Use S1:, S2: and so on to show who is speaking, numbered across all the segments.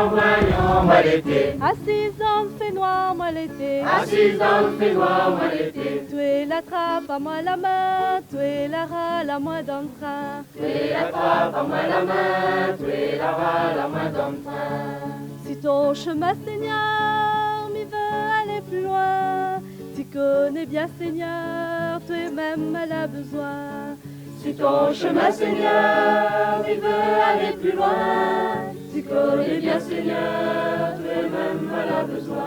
S1: moi l'été.
S2: À 6 ans, il fait noir, moi l'été.
S1: À 6 ans, il fait noir, moi l'été.
S2: Tu es la trappe, à moi la main. Tu es la râle, à moi dans le train.
S1: Tu es la trappe, à moi la main. Tu es la râle, à moi dans le train.
S2: Si ton chemin, Seigneur, m'y veut aller plus loin. Tu connais bien, Seigneur, toi-même elle a besoin.
S1: Si ton chemin, Seigneur, il veut aller plus loin, tu connais bien, Seigneur, toi-même elle a besoin.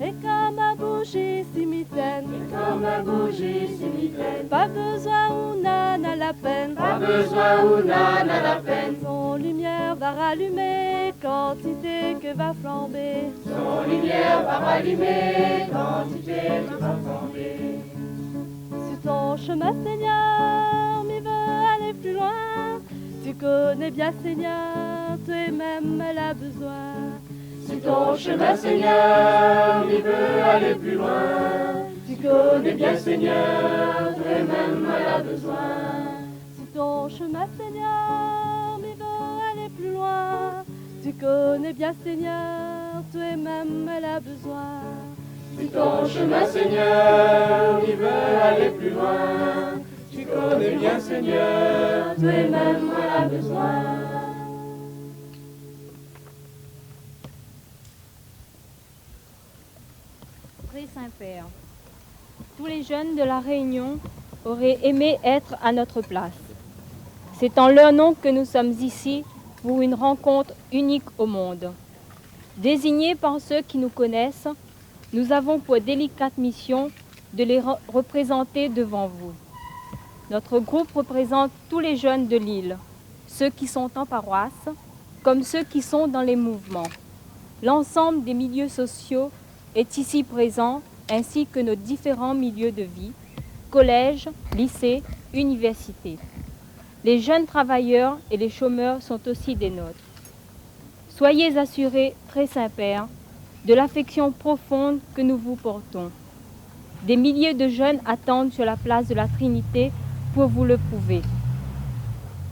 S2: Et comme un bougie si mitaine,
S1: Comme un bougie si mitaine,
S2: pas besoin ou n'en a la peine,
S1: pas besoin ou n'en a la peine.
S2: son lumière va rallumer, quantité que va flamber.
S1: Son lumière va rallumer, quantité que va flamber.
S2: Sur ton chemin, Seigneur, m'y veut aller plus loin. Tu connais bien, Seigneur, toi-même elle a besoin.
S1: Si ton chemin, Seigneur, il veut aller plus loin, tu connais bien, Seigneur, toi-même elle a besoin.
S2: Si ton chemin, Seigneur, m'y veut aller plus loin. Tu connais bien, Seigneur, toi-même elle a besoin.
S1: Si ton chemin, Seigneur, il veut aller plus loin, tu connais bien, Seigneur, toi-même elle a besoin.
S3: Très Saint-Père, tous les jeunes de la Réunion auraient aimé être à notre place. C'est en leur nom que nous sommes ici pour une rencontre unique au monde. Désignés par ceux qui nous connaissent, nous avons pour délicate mission de les représenter devant vous. Notre groupe représente tous les jeunes de l'île, ceux qui sont en paroisse, comme ceux qui sont dans les mouvements. L'ensemble des milieux sociaux est ici présent, ainsi que nos différents milieux de vie, collèges, lycées, universités. Les jeunes travailleurs et les chômeurs sont aussi des nôtres. Soyez assurés, très Saint-Père, de l'affection profonde que nous vous portons. Des milliers de jeunes attendent sur la place de la Trinité pour vous le prouver.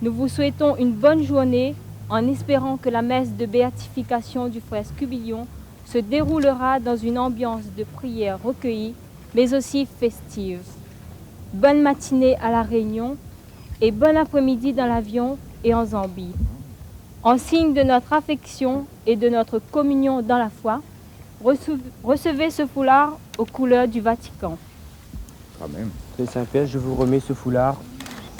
S3: Nous vous souhaitons une bonne journée en espérant que la messe de béatification du frère Scubillon se déroulera dans une ambiance de prière recueillie, mais aussi festive. Bonne matinée à La Réunion et bon après-midi dans l'avion et en Zambie. En signe de notre affection et de notre communion dans la foi, recevez ce foulard aux couleurs du Vatican.
S4: Quand même.
S5: Très Saint-Père, je vous remets ce foulard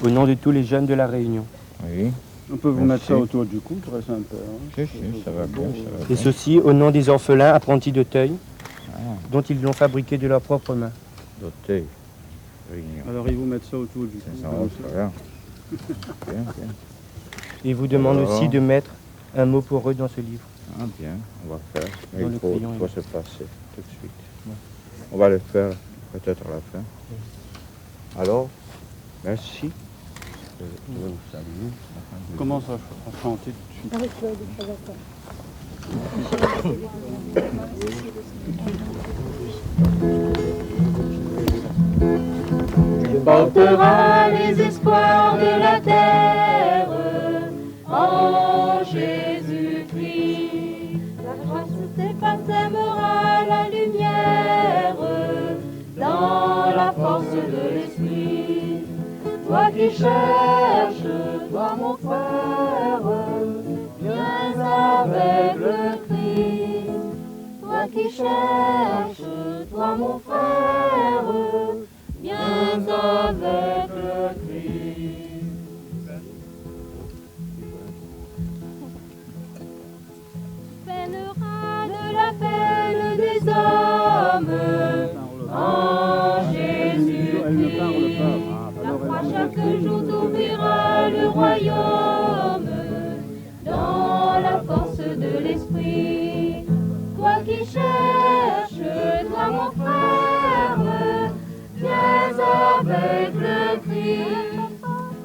S5: au nom de tous les jeunes de la Réunion.
S4: Oui.
S6: On peut vous
S4: Merci.
S6: mettre ça autour du cou, très Saint-Père.
S4: Si, ça va bien, ça va
S5: Et
S4: bien.
S5: ceci au nom des orphelins apprentis d'Auteuil,
S4: Ah,
S5: dont ils l'ont fabriqué de leurs propres mains.
S4: d'Auteuil. Réunion.
S6: Alors ils vous mettent ça autour du cou.
S4: Ça va, ça va. Bien, bien.
S5: Et vous demande
S4: Alors.
S5: aussi de mettre un mot pour eux dans ce livre.
S4: Ah, bien, on va faire. Mais
S5: Dans
S4: il
S5: le
S4: faut
S5: crayon,
S4: se passer tout de suite. On va le faire peut-être à la fin. Alors, merci. Je vous salue.
S6: Commence à chanter tout de suite.
S1: Portera les espoirs de la terre en Jésus-Christ.
S2: La grâce s'effacera la lumière
S1: Dans la force de l'esprit, toi qui cherches, toi mon frère, viens avec le Christ. Toi qui cherches, toi mon frère, viens avec le Christ.
S2: peinera
S1: De la peine des hommes en Jésus-Christ. La croix chaque jour t'ouvrira le royaume dans la force de l'esprit. Toi qui cherches, toi mon frère, viens avec le Christ.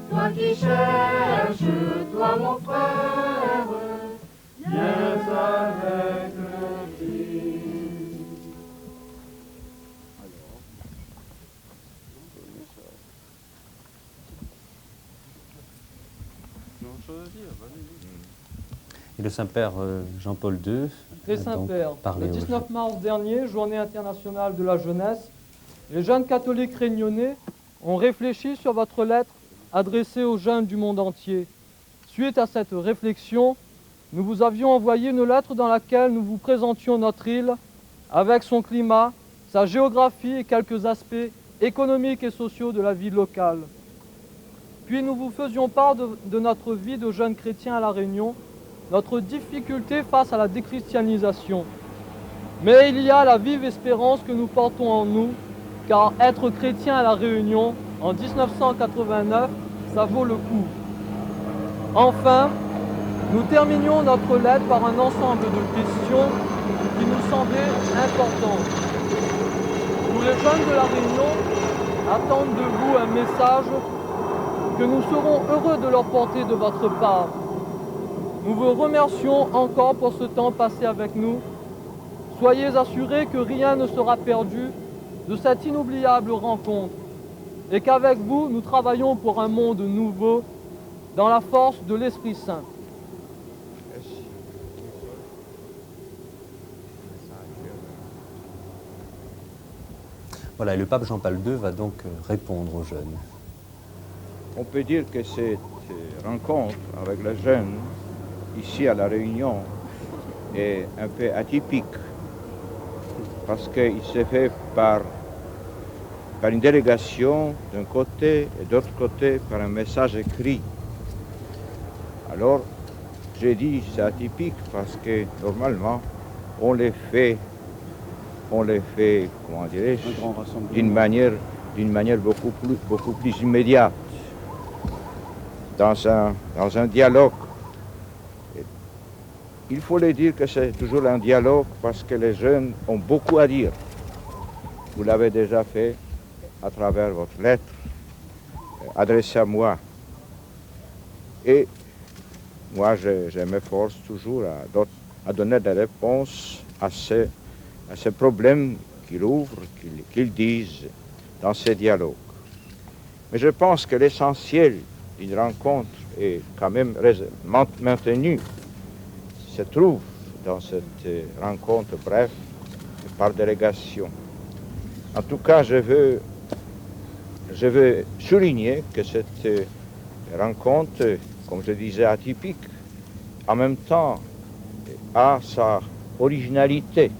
S1: Toi qui cherches, toi mon frère, viens avec le Christ.
S6: J'ai autre chose à dire, vas-y.
S7: Et le Saint-Père Jean-Paul II
S8: Très
S7: a donc
S8: Saint-Père,
S7: parlé
S8: le
S7: aux
S8: 19
S7: jeunes.
S8: mars dernier, journée internationale de la jeunesse, les jeunes catholiques réunionnais ont réfléchi sur votre lettre adressée aux jeunes du monde entier. Suite à cette réflexion, nous vous avions envoyé une lettre dans laquelle nous vous présentions notre île avec son climat, sa géographie et quelques aspects économiques et sociaux de la vie locale. Puis nous vous faisions part de notre vie de jeunes chrétiens à La Réunion, notre difficulté face à la déchristianisation. Mais il y a la vive espérance que nous portons en nous, car être chrétien à La Réunion, en 1989, ça vaut le coup. Enfin, nous terminions notre lettre par un ensemble de questions qui nous semblaient importantes. Tous les jeunes de La Réunion attendent de vous un message que nous serons heureux de leur porter de votre part. Nous vous remercions encore pour ce temps passé avec nous. Soyez assurés que rien ne sera perdu de cette inoubliable rencontre et qu'avec vous, nous travaillons pour un monde nouveau dans la force de l'Esprit Saint.
S7: Voilà, et le pape Jean-Paul II va donc répondre aux jeunes.
S4: On peut dire que cette rencontre avec les jeunes ici à La Réunion est un peu atypique parce qu'il s'est fait par une délégation d'un côté et d'autre côté par un message écrit. Alors, j'ai dit c'est atypique parce que normalement on les fait, comment dirais-je, d'une manière beaucoup plus immédiate, dans un dialogue. Il faut le dire que c'est toujours un dialogue parce que les jeunes ont beaucoup à dire. Vous l'avez déjà fait à travers votre lettre adressée à moi. Et moi, je m'efforce toujours à donner des réponses à ces problèmes qu'ils ouvrent, qu'ils disent dans ces dialogues. Mais je pense que l'essentiel d'une rencontre est quand même maintenu, se trouve dans cette rencontre brève par délégation. En tout cas, je veux souligner que cette rencontre, comme je disais, atypique, en même temps a sa originalité.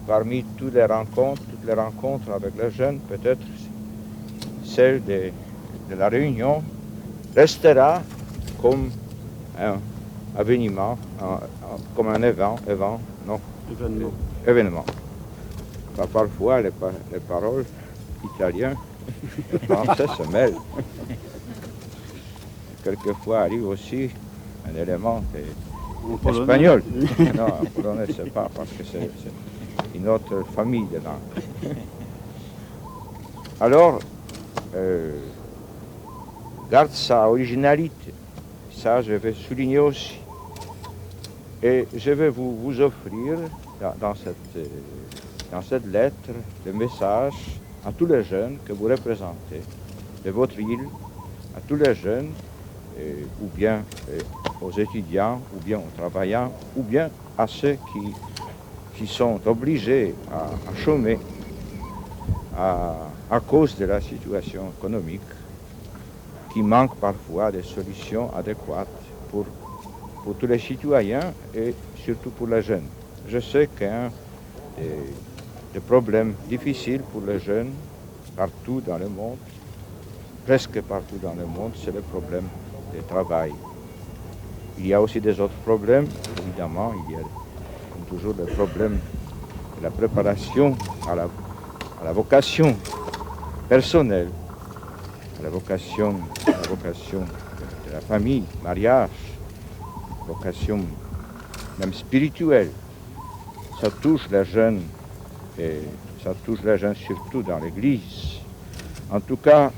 S4: Parmi toutes les rencontres avec les jeunes, peut-être celle de La Réunion restera comme un événement, comme un événement. Parfois, les paroles italiennes et français se mêlent. Quelquefois arrive aussi un élément espagnol. Non, en polonais, c'est pas, parce que c'est une autre famille de langues. Alors, garde sa originalité. Ça, je vais souligner aussi. Et je vais vous offrir dans cette lettre le message à tous les jeunes que vous représentez de votre île, à tous les jeunes, ou bien aux étudiants, ou bien aux travailleurs, ou bien à ceux qui sont obligés à chômer à cause de la situation économique, qui manque parfois de solutions adéquates pour tous les citoyens et surtout pour les jeunes. Je sais qu'un des problèmes difficiles pour les jeunes partout dans le monde, presque partout dans le monde, c'est le problème du travail. Il y a aussi des autres problèmes, évidemment, il y a comme toujours le problème de la préparation à la vocation personnelle, à la vocation de la famille, mariage, vocation même spirituelle. Ça touche les jeunes, et ça touche les jeunes surtout dans l'Église. En tout cas,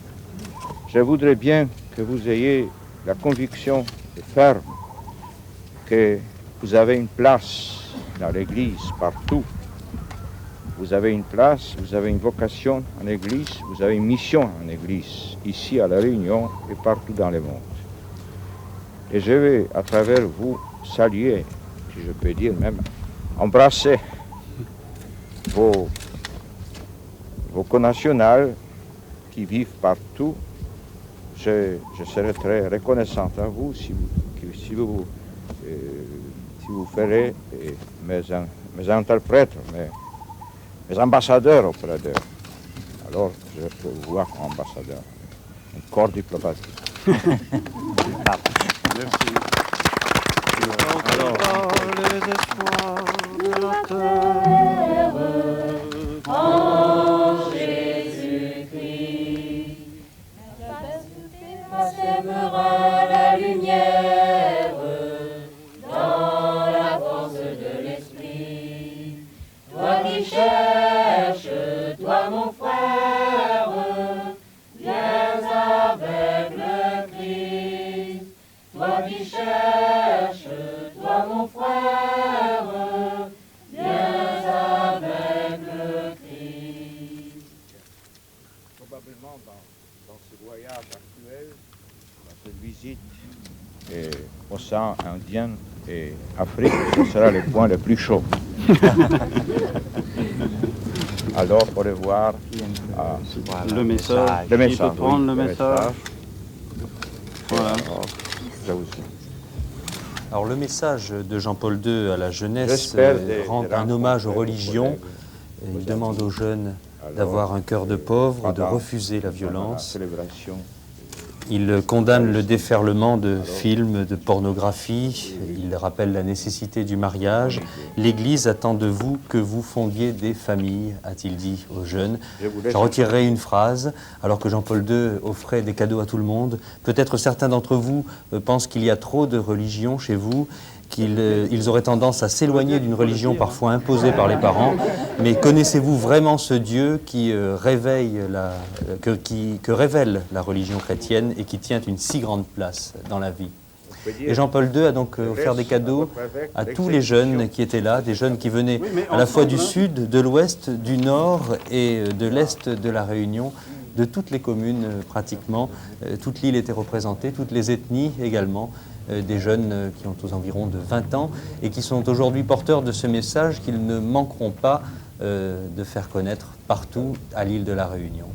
S4: je voudrais bien que vous ayez la conviction ferme que vous avez une place dans l'Église partout. Vous avez une place, vous avez une vocation en Église, vous avez une mission en Église, ici à La Réunion et partout dans le monde. Et je vais, à travers vous, saluer, si je peux dire même, embrasser vos connationales qui vivent partout. Je serai très reconnaissant à vous si vous ferez mes interprètes, mes ambassadeurs auprès d'eux. Alors, je peux vous voir comme ambassadeur, un corps diplomatique.
S6: Merci. Alors, les espoirs de la terre,
S1: en Jésus-Christ, sèmera la lumière dans la force de l'esprit. Toi qui cherches, toi mon frère, viens avec le Christ. Toi qui cherches, toi mon frère, viens avec le Christ.
S4: Probablement dans ce voyage actuel, dans cette visite Océan Indien et Afrique, ce sera le point le plus chaud. Alors, au revoir.
S6: le message.
S4: Le
S6: Qui
S4: message,
S6: peut prendre
S4: oui,
S6: le message. Voilà.
S4: Je vous suis.
S7: Alors le message de Jean-Paul II à la jeunesse
S4: J'espère
S7: rend
S4: de
S7: un hommage aux
S4: rencontrer
S7: religions.
S4: vos
S7: Il demande aux jeunes
S4: Alors,
S7: d'avoir un cœur de pauvre, de
S4: pendant-
S7: refuser la
S4: pendant
S7: violence.
S4: célébration.
S7: Il condamne le déferlement de films, de pornographie. Il rappelle la nécessité du mariage. L'Église attend de vous que vous fondiez des familles, a-t-il dit aux jeunes.
S4: Je vous laisse
S7: J'en retirerai une phrase, alors que Jean-Paul II offrait des cadeaux à tout le monde. Peut-être certains d'entre vous pensent qu'il y a trop de religion chez vous, qu'ils auraient tendance à s'éloigner d'une religion parfois imposée par les parents. Mais connaissez-vous vraiment ce Dieu qui révèle la religion chrétienne et qui tient une si grande place dans la vie? Et Jean-Paul II a donc offert des cadeaux à tous les jeunes qui étaient là, des jeunes qui venaient à la fois du sud, de l'ouest, du nord et de l'est de la Réunion, de toutes les communes pratiquement. Toute l'île était représentée, toutes les ethnies également, des jeunes qui ont aux environs de 20 ans et qui sont aujourd'hui porteurs de ce message qu'ils ne manqueront pas de faire connaître partout à l'île de la Réunion,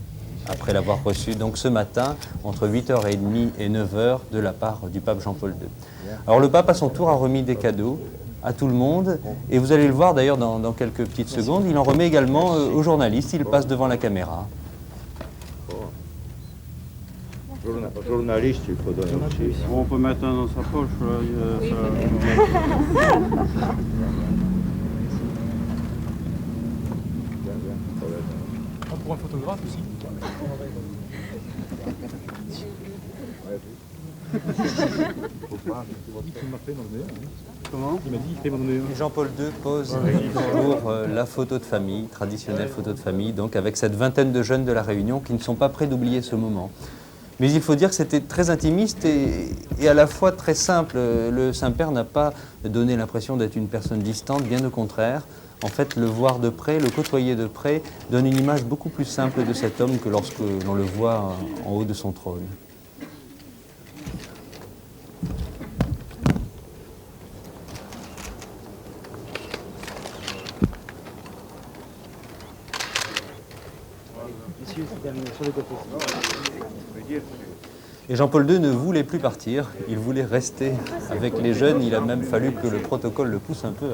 S7: après l'avoir reçu donc ce matin entre 8h30 et 9h de la part du pape Jean-Paul II. Alors le pape à son tour a remis des cadeaux à tout le monde et vous allez le voir d'ailleurs dans quelques petites secondes, il en remet également aux journalistes, il passe devant la caméra.
S4: Journaliste, il faut donner aussi.
S6: On peut mettre un dans sa poche. Là,
S8: Pour un photographe aussi.
S6: Comment?
S8: Il m'a dit, il fait m'en donner un.
S7: Et Jean-Paul II pose pour la photo de famille, traditionnelle photo de famille, donc avec cette vingtaine de jeunes de la Réunion qui ne sont pas prêts d'oublier ce moment. Mais il faut dire que c'était très intimiste et à la fois très simple. Le Saint-Père n'a pas donné l'impression d'être une personne distante, bien au contraire. En fait, le voir de près, le côtoyer de près, donne une image beaucoup plus simple de cet homme que lorsque l'on le voit en haut de son trône. Et Jean-Paul II ne voulait plus partir, il voulait rester avec les jeunes. Il a même fallu que le protocole le pousse un peu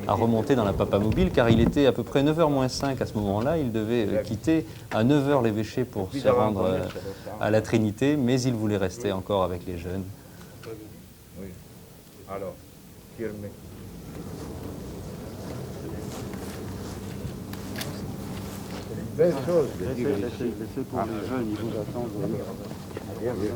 S7: à remonter dans la papamobile, car il était à peu près 9h moins 5 à ce moment-là. Il devait quitter à 9h l'évêché pour se rendre à la Trinité, mais il voulait rester encore avec les jeunes.
S4: Oui. Alors, firme. Belle chose de dire ici.
S6: Laissez pour les jeunes, ils vous attendent.
S4: Bien, bien.